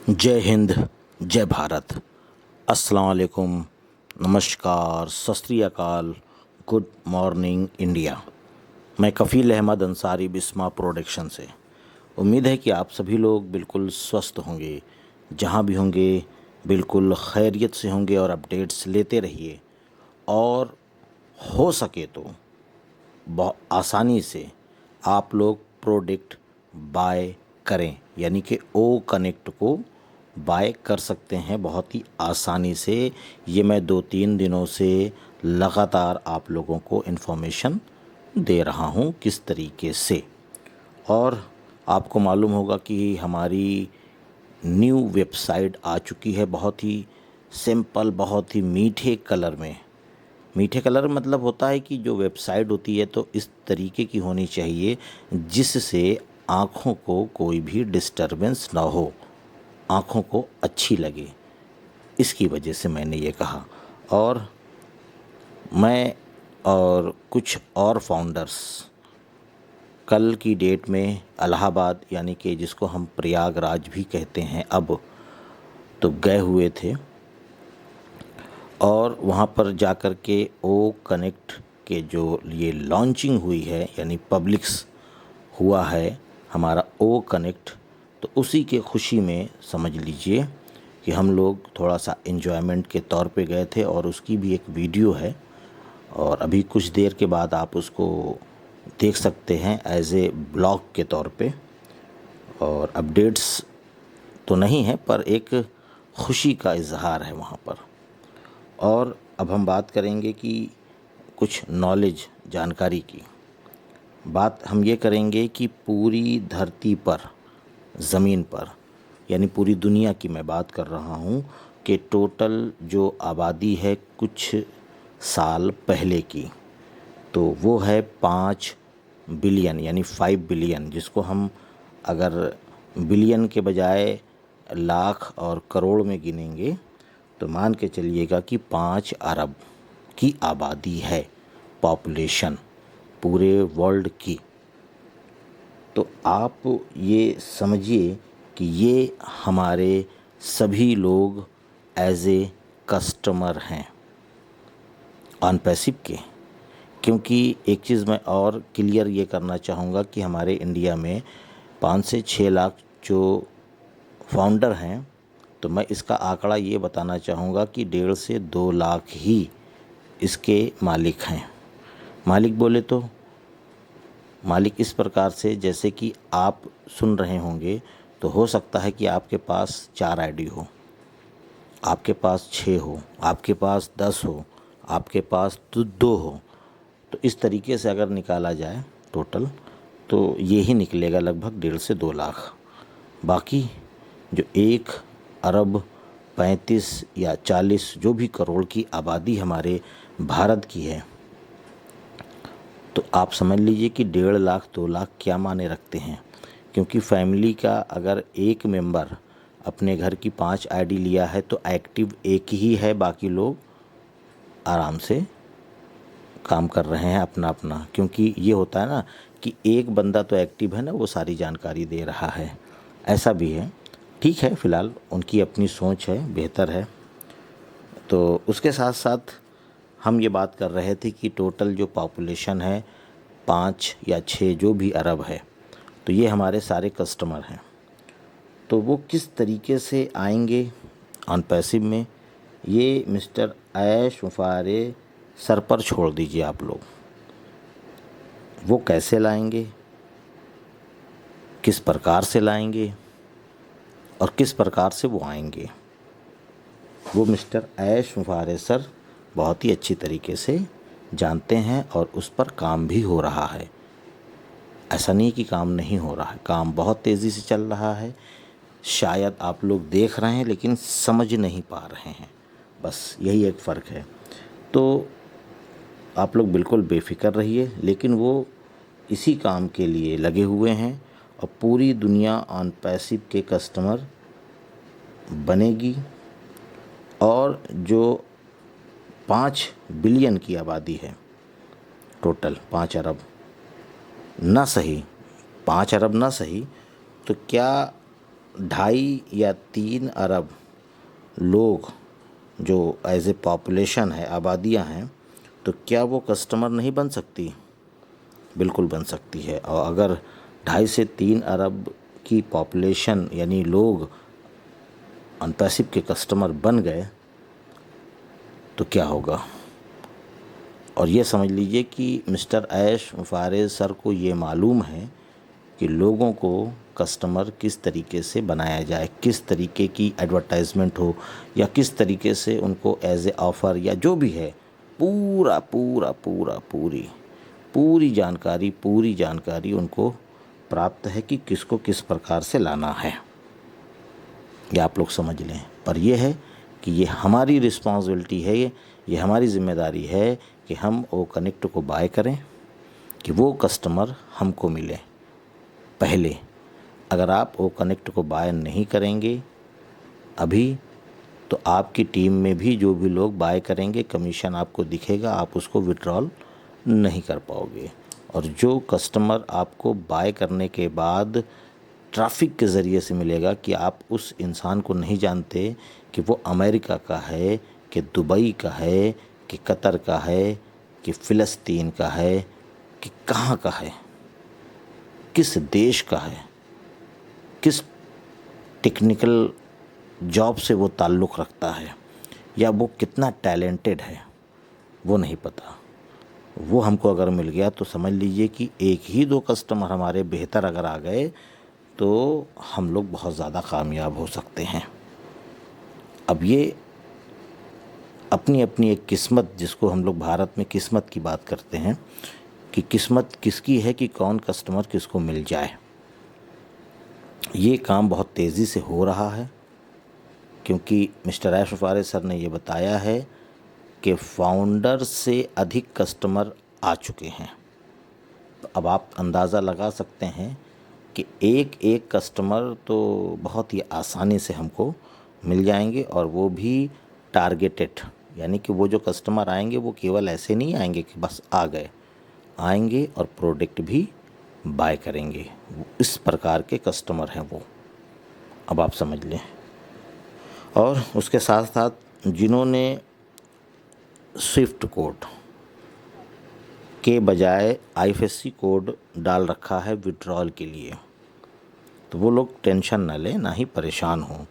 जय हिंद, जय भारत, अस्सलाम वालेकुम, नमस्कार, सत श्री अकाल, गुड मॉर्निंग इंडिया। मैं कफ़ील अहमद अंसारी, बिस्मा प्रोडक्शन से। उम्मीद है कि आप सभी लोग बिल्कुल स्वस्थ होंगे, जहाँ भी होंगे बिल्कुल खैरियत से होंगे और अपडेट्स लेते रहिए। और हो सके तो बहुत आसानी से आप लोग प्रोडक्ट बाय करें, यानी कि ओ कनेक्ट को बाय कर सकते हैं बहुत ही आसानी से। ये मैं 2-3 दिनों से लगातार आप लोगों को इन्फॉर्मेशन दे रहा हूँ किस तरीके से। और आपको मालूम होगा कि हमारी न्यू वेबसाइट आ चुकी है, बहुत ही सिंपल, बहुत ही मीठे कलर में। मीठे कलर मतलब होता है कि जो वेबसाइट होती है तो इस तरीके की होनी चाहिए जिससे आँखों को कोई भी डिस्टरबेंस ना हो, आँखों को अच्छी लगे। इसकी वजह से मैंने ये कहा। और मैं और कुछ और फाउंडर्स कल की डेट में इलाहाबाद, यानी कि जिसको हम प्रयागराज भी कहते हैं अब, तो गए हुए थे। और वहाँ पर जाकर के ओ कनेक्ट के जो ये लॉन्चिंग हुई है, यानी पब्लिक्स हुआ है हमारा ओ कनेक्ट, तो उसी के खुशी में समझ लीजिए कि हम लोग थोड़ा सा एंजॉयमेंट के तौर पे गए थे। और उसकी भी एक वीडियो है और अभी कुछ देर के बाद आप उसको देख सकते हैं एज ए ब्लॉग के तौर पे। और अपडेट्स तो नहीं है पर एक खुशी का इजहार है वहाँ पर। और अब हम बात करेंगे कि कुछ नॉलेज, जानकारी की बात हम ये करेंगे कि पूरी धरती पर, ज़मीन पर, यानी पूरी दुनिया की मैं बात कर रहा हूँ कि टोटल जो आबादी है कुछ साल पहले की, तो वो है 5 बिलियन, यानी 5 बिलियन, जिसको हम अगर बिलियन के बजाय लाख और करोड़ में गिनेंगे तो मान के चलिएगा कि 5 अरब की आबादी है, पॉपुलेशन पूरे वर्ल्ड की। तो आप ये समझिए कि ये हमारे सभी लोग एज ए कस्टमर हैं ऑन पैसिव के। क्योंकि एक चीज़ मैं और क्लियर ये करना चाहूँगा कि हमारे इंडिया में 5 से 6 लाख जो फाउंडर हैं, तो मैं इसका आंकड़ा ये बताना चाहूँगा कि 1.5 से 2 लाख ही इसके मालिक हैं। मालिक बोले तो मालिक इस प्रकार से, जैसे कि आप सुन रहे होंगे तो हो सकता है कि आपके पास 4 आईडी हो, आपके पास 6 हो, आपके पास 10 हो, आपके पास 2 हो। तो इस तरीके से अगर निकाला जाए टोटल तो ये ही निकलेगा लगभग 1.5 से 2 लाख। बाकी जो 1 अरब 35 या 40 जो भी करोड़ की आबादी हमारे भारत की है, तो आप समझ लीजिए कि 1.5 लाख 2 लाख क्या माने रखते हैं। क्योंकि फैमिली का अगर एक मेंबर अपने घर की 5 आईडी लिया है तो एक्टिव एक ही है, बाकी लोग आराम से काम कर रहे हैं अपना अपना। क्योंकि ये होता है ना कि एक बंदा तो एक्टिव है ना, वो सारी जानकारी दे रहा है, ऐसा भी है। ठीक है, फ़िलहाल उनकी अपनी सोच है, बेहतर है। तो उसके साथ साथ हम ये बात कर रहे थे कि टोटल जो पॉपुलेशन है 5 या 6 जो भी अरब है, तो ये हमारे सारे कस्टमर हैं। तो वो किस तरीके से आएंगे ऑन पैसिव में, ये मिस्टर ऐश मुफारे सर पर छोड़ दीजिए आप लोग। वो कैसे लाएंगे, किस प्रकार से लाएंगे और किस प्रकार से वो आएंगे, वो मिस्टर ऐश मुफारे सर बहुत ही अच्छी तरीके से जानते हैं और उस पर काम भी हो रहा है। ऐसा नहीं कि काम नहीं हो रहा है, काम बहुत तेज़ी से चल रहा है। शायद आप लोग देख रहे हैं लेकिन समझ नहीं पा रहे हैं, बस यही एक फ़र्क है। तो आप लोग बिल्कुल बेफ़िक्र रहिए, लेकिन वो इसी काम के लिए लगे हुए हैं और पूरी दुनिया ऑन पैसिव के कस्टमर बनेगी। और जो 5 बिलियन की आबादी है टोटल, 5 अरब ना सही, 5 अरब ना सही तो क्या 2.5 या 3 अरब लोग जो एज ए पॉपुलेशन है, आबादियां हैं, तो क्या वो कस्टमर नहीं बन सकती? बिल्कुल बन सकती है। और अगर 2.5 से 3 अरब की पॉपुलेशन यानी लोग अनपैसिव के कस्टमर बन गए तो क्या होगा? और ये समझ लीजिए कि मिस्टर ऐश मुफारेज सर को ये मालूम है कि लोगों को कस्टमर किस तरीके से बनाया जाए, किस तरीके की एडवर्टाइजमेंट हो या किस तरीके से उनको एज ए ऑफ़र या जो भी है, पूरा पूरा पूरा पूरी पूरी जानकारी उनको प्राप्त है कि किसको किस प्रकार से लाना है। ये आप लोग समझ लें। पर यह है कि ये हमारी रिस्पॉन्सिबिलिटी है, ये हमारी ज़िम्मेदारी है कि हम ओ कनेक्ट को बाय करें, कि वो कस्टमर हमको मिले। पहले अगर आप ओ कनेक्ट को बाय नहीं करेंगे अभी, तो आपकी टीम में भी जो भी लोग बाय करेंगे, कमीशन आपको दिखेगा, आप उसको विड्रॉल नहीं कर पाओगे। और जो कस्टमर आपको बाय करने के बाद ट्रैफिक के ज़रिए से मिलेगा कि आप उस इंसान को नहीं जानते कि वो अमेरिका का है, कि दुबई का है, कि कतर का है, कि फ़िलिस्तीन का है, कि कहाँ का है, किस देश का है, किस टेक्निकल जॉब से वो ताल्लुक़ रखता है, या वो कितना टैलेंटेड है, वो नहीं पता। वो हमको अगर मिल गया तो समझ लीजिए कि 1 ही 2 कस्टमर हमारे बेहतर अगर आ गए तो हम लोग बहुत ज़्यादा कामयाब हो सकते हैं। अब ये अपनी अपनी एक किस्मत, जिसको हम लोग भारत में किस्मत की बात करते हैं कि किस्मत किसकी है कि कौन कस्टमर किसको मिल जाए। ये काम बहुत तेज़ी से हो रहा है क्योंकि मिस्टर ऐश मुफारेज सर ने ये बताया है कि फाउंडर से अधिक कस्टमर आ चुके हैं। तो अब आप अंदाज़ा लगा सकते हैं कि एक एक कस्टमर तो बहुत ही आसानी से हमको मिल जाएंगे, और वो भी टारगेटेड, यानी कि वो जो कस्टमर आएंगे वो केवल ऐसे नहीं आएंगे कि बस आ गए, आएंगे और प्रोडक्ट भी बाय करेंगे। वो इस प्रकार के कस्टमर हैं वो, अब आप समझ लें। और उसके साथ साथ जिन्होंने स्विफ्ट कोड के बजाय आईएफएससी कोड डाल रखा है विड्रॉल के लिए, तो वो लोग टेंशन ना लें, ना ही परेशान हों।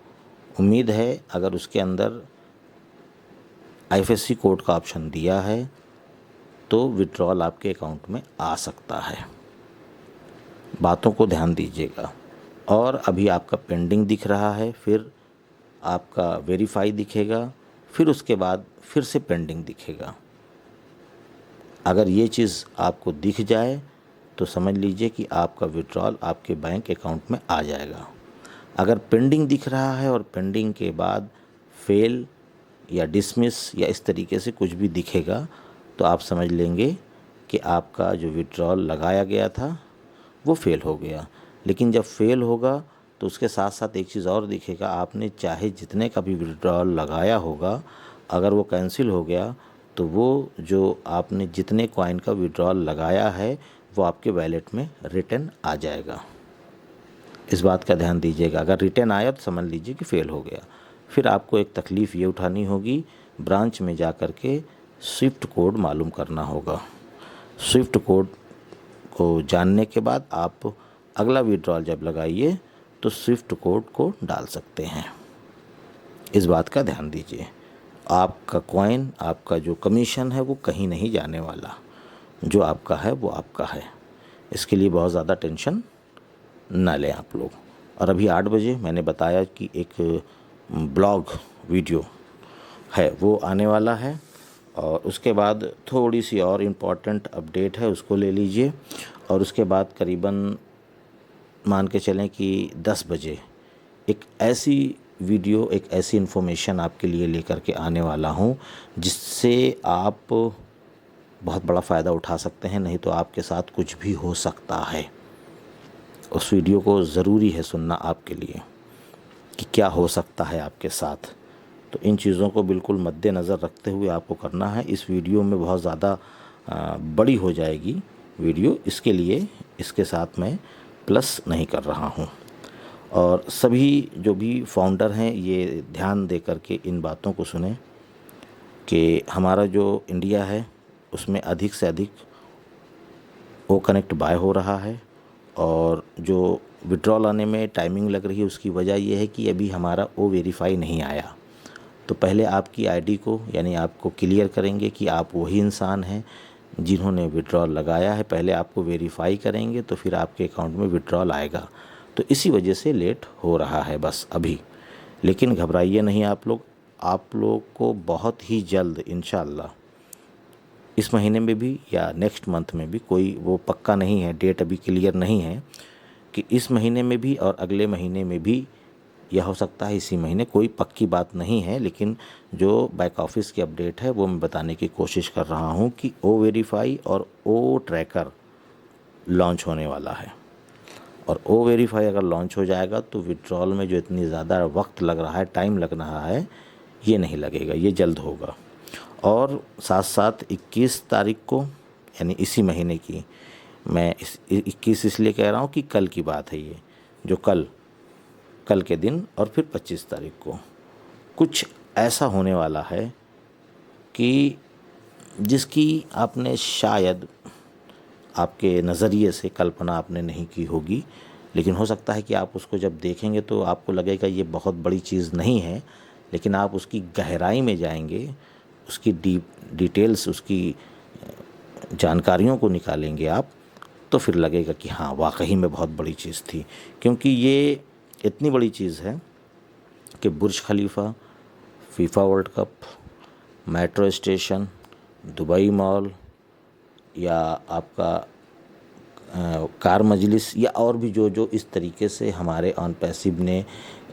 उम्मीद है अगर उसके अंदर आईएफएससी कोड का ऑप्शन दिया है तो विड्रॉल आपके अकाउंट में आ सकता है। बातों को ध्यान दीजिएगा। और अभी आपका पेंडिंग दिख रहा है, फिर आपका वेरीफाई दिखेगा, फिर उसके बाद फिर से पेंडिंग दिखेगा। अगर ये चीज़ आपको दिख जाए तो समझ लीजिए कि आपका विड्रॉल आपके बैंक अकाउंट में आ जाएगा। अगर पेंडिंग दिख रहा है और पेंडिंग के बाद फेल या डिसमिस या इस तरीके से कुछ भी दिखेगा तो आप समझ लेंगे कि आपका जो विड्रॉल लगाया गया था वो फेल हो गया। लेकिन जब फेल होगा तो उसके साथ साथ एक चीज़ और दिखेगा, आपने चाहे जितने का भी विड्रॉल लगाया होगा, अगर वो कैंसिल हो गया तो वो जो आपने जितने कॉइन का विड्रॉल लगाया है वो आपके वैलेट में रिटर्न आ जाएगा। इस बात का ध्यान दीजिएगा। अगर रिटर्न आया तो समझ लीजिए कि फ़ेल हो गया। फिर आपको एक तकलीफ़ ये उठानी होगी, ब्रांच में जा कर के स्विफ्ट कोड मालूम करना होगा। स्विफ्ट कोड को जानने के बाद आप अगला विड्रॉल जब लगाइए तो स्विफ्ट कोड को डाल सकते हैं। इस बात का ध्यान दीजिए। आपका कॉइन, आपका जो कमीशन है वो कहीं नहीं जाने वाला, जो आपका है वो आपका है। इसके लिए बहुत ज़्यादा टेंशन ना लें आप लोग। और अभी 8 बजे मैंने बताया कि एक ब्लॉग वीडियो है वो आने वाला है, और उसके बाद थोड़ी सी और इम्पॉर्टेंट अपडेट है उसको ले लीजिए। और उसके बाद करीबन मान के चलें कि 10 बजे एक ऐसी वीडियो, एक ऐसी इन्फॉर्मेशन आपके लिए लेकर के आने वाला हूँ जिससे आप बहुत बड़ा फ़ायदा उठा सकते हैं, नहीं तो आपके साथ कुछ भी हो सकता है। उस वीडियो को ज़रूरी है सुनना आपके लिए कि क्या हो सकता है आपके साथ। तो इन चीज़ों को बिल्कुल मद्देनज़र रखते हुए आपको करना है। इस वीडियो में बहुत ज़्यादा बड़ी हो जाएगी वीडियो, इसके लिए इसके साथ मैं प्लस नहीं कर रहा हूँ। और सभी जो भी फाउंडर हैं ये ध्यान दे कर के इन बातों को सुने कि हमारा जो इंडिया है उसमें अधिक से अधिक ओ कनेक्ट बाय हो रहा है, और जो विड्रॉल आने में टाइमिंग लग रही है उसकी वजह ये है कि अभी हमारा ओ वेरीफाई नहीं आया। तो पहले आपकी आईडी को यानी आपको क्लियर करेंगे कि आप वही इंसान हैं जिन्होंने विड्रॉल लगाया है, पहले आपको वेरीफाई करेंगे तो फिर आपके अकाउंट में विड्रॉल आएगा। तो इसी वजह से लेट हो रहा है बस अभी। लेकिन घबराइए नहीं आप लोग को बहुत ही जल्द इंशाल्लाह इस महीने में भी या नेक्स्ट मंथ में भी, कोई वो पक्का नहीं है, डेट अभी क्लियर नहीं है कि इस महीने में भी और अगले महीने में भी, यह हो सकता है इसी महीने, कोई पक्की बात नहीं है। लेकिन जो बैक ऑफिस की अपडेट है वो मैं बताने की कोशिश कर रहा हूँ कि ओ वेरीफाई और ओ ट्रैकर लॉन्च होने वाला है। और ओ वेरीफाई अगर लॉन्च हो जाएगा तो विड्रॉल में जो इतनी ज़्यादा वक्त लग रहा है, टाइम लग रहा है, ये नहीं लगेगा, ये जल्द होगा। और साथ साथ 21 तारीख को यानी इसी महीने की, मैं 21 इसलिए कह रहा हूँ कि कल की बात है ये, जो कल के दिन, और फिर 25 तारीख को कुछ ऐसा होने वाला है कि जिसकी आपने शायद आपके नज़रिए से कल्पना आपने नहीं की होगी। लेकिन हो सकता है कि आप उसको जब देखेंगे तो आपको लगेगा ये बहुत बड़ी चीज़ नहीं है, लेकिन आप उसकी गहराई में जाएंगे, उसकी डिटेल्स, उसकी जानकारियों को निकालेंगे आप, तो फिर लगेगा कि हाँ वाकई में बहुत बड़ी चीज़ थी। क्योंकि ये इतनी बड़ी चीज़ है कि Burj Khalifa, FIFA World Cup, metro station, Dubai mall, या आपका कार मजलिस, या और भी जो इस तरीके से हमारे ऑन पैसिव ने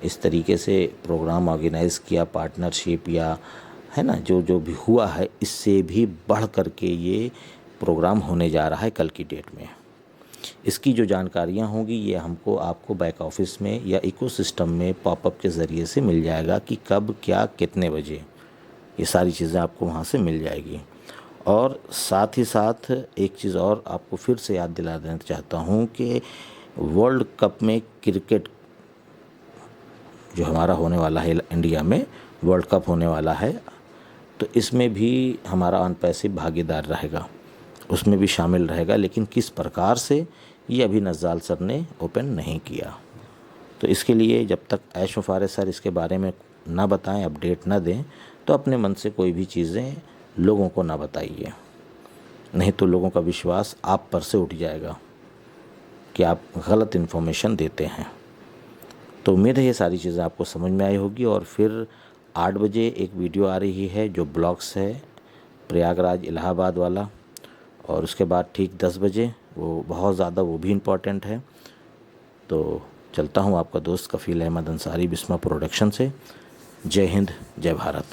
इस तरीके से प्रोग्राम ऑर्गेनाइज़ किया, पार्टनरशिप या है ना, जो भी हुआ है, इससे भी बढ़ कर के ये प्रोग्राम होने जा रहा है कल की डेट में। इसकी जो जानकारियाँ होंगी ये हमको आपको बैक ऑफिस में या इकोसिस्टम में पॉपअप के ज़रिए से मिल जाएगा कि कब क्या कितने बजे, ये सारी चीज़ें आपको वहाँ से मिल जाएगी। और साथ ही साथ एक चीज़ और आपको फिर से याद दिला देना चाहता हूँ कि वर्ल्ड कप में क्रिकेट जो हमारा होने वाला है, इंडिया में वर्ल्ड कप होने वाला है, तो इसमें भी हमारा ऑन पैसिव भागीदार रहेगा, उसमें भी शामिल रहेगा। लेकिन किस प्रकार से, ये अभी नज़ाल सर ने ओपन नहीं किया। तो इसके लिए जब तक ऐश मुफारे सर इसके बारे में ना बताएं, अपडेट ना दें, तो अपने मन से कोई भी चीज़ें लोगों को ना बताइए, नहीं तो लोगों का विश्वास आप पर से उठ जाएगा कि आप गलत इन्फॉर्मेशन देते हैं। तो उम्मीद है ये सारी चीज़ें आपको समझ में आई होगी। और फिर 8 बजे एक वीडियो आ रही है जो ब्लॉग्स है, प्रयागराज इलाहाबाद वाला, और उसके बाद ठीक 10 बजे वो बहुत ज़्यादा, वो भी इम्पॉर्टेंट है। तो चलता हूँ, आपका दोस्त कफ़ील अहमद अंसारी, बिस्मा प्रोडक्शन से। जय हिंद, जय भारत।